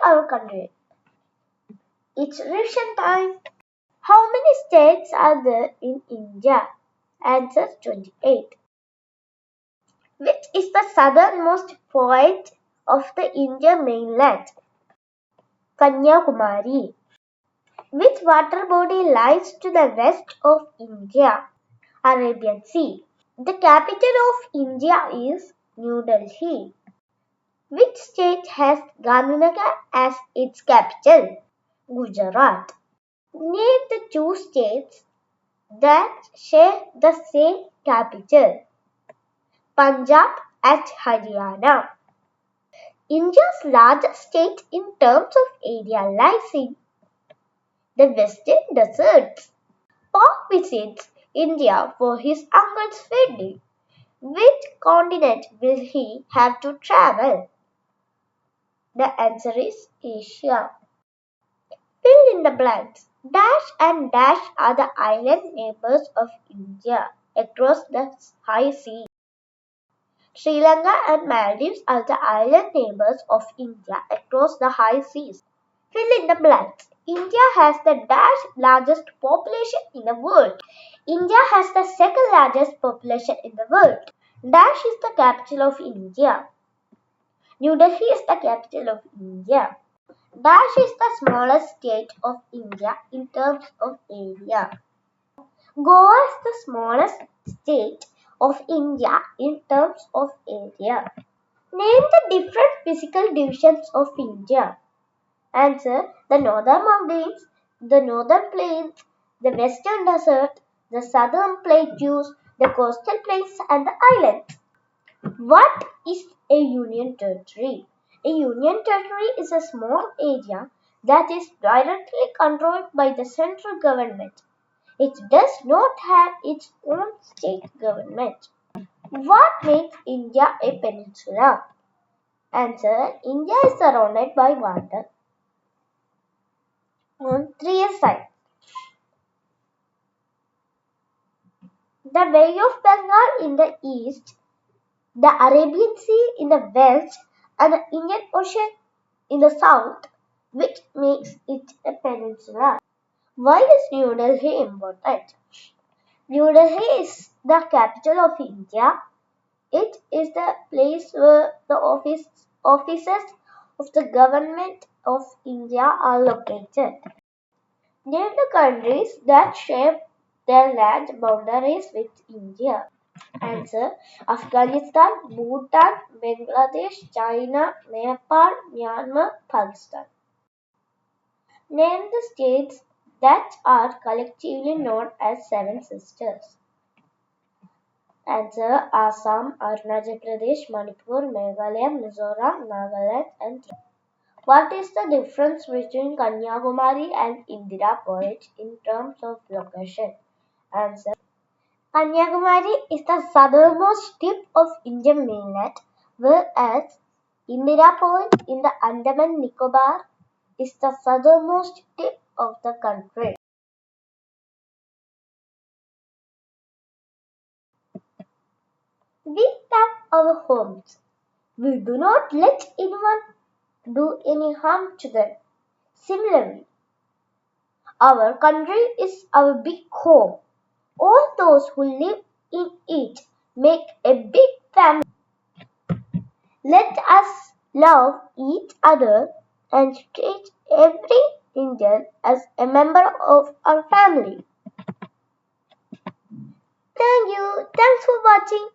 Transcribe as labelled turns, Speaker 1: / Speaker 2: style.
Speaker 1: our country. It's revision time. How many states are there in India? Answer 28. Which is the southernmost point of the Indian mainland? Kanyakumari. Which water body lies to the west of India? Arabian Sea. The capital of India is New Delhi. Which state has Gandhinagar as its capital? Gujarat. Name the two states that share the same capital. Punjab and Haryana. India's largest state in terms of area lies in the Western Desserts. Park visits India for his uncle's wedding. Which continent will he have to travel? The answer is Asia. Fill in the blanks. Dash and Dash are the island neighbors of India across the high sea. Sri Lanka and Maldives are the island neighbors of India across the high seas. Fill in the blanks. India has the dash largest population in the world. India has the second largest population in the world. Dash is the capital of India. New Delhi is the capital of India. Dash is the smallest state of India in terms of area. Goa is the smallest state of India in terms of area. Name the different physical divisions of India. Answer: the northern mountains, the northern plains, the western desert, the southern plateaus, the coastal plains, and the islands. What is a union territory? A union territory is a small area that is directly controlled by the central government. It does not have its own state government. What makes India a peninsula? Answer: India is surrounded by water on three sides. The Bay of Bengal in the east, the Arabian Sea in the west, and the Indian Ocean in the south, which makes it a peninsula. Why is New Delhi important? New Delhi is the capital of India. It is the place where the offices of the government of India are located. Name the countries that share their land boundaries with India. Answer: Afghanistan, Bhutan, Bangladesh, China, Nepal, Myanmar, Pakistan. Name the states that are collectively known as Seven Sisters. Answer: Assam, Arunachal Pradesh, Manipur, Meghalaya, Mizoram, Nagaland, and Tripura. What is the difference between Kanyakumari and Indira Point in terms of location? Answer: Kanyakumari is the southernmost tip of Indian mainland, whereas Indira Point in the Andaman Nicobar is the southernmost tip of the country. We love our homes. We do not let anyone do any harm to them. Similarly, our country is our big home. All those who live in it make a big family. Let us love each other and treat every Indian as a member of our family. Thank you. Thanks for watching.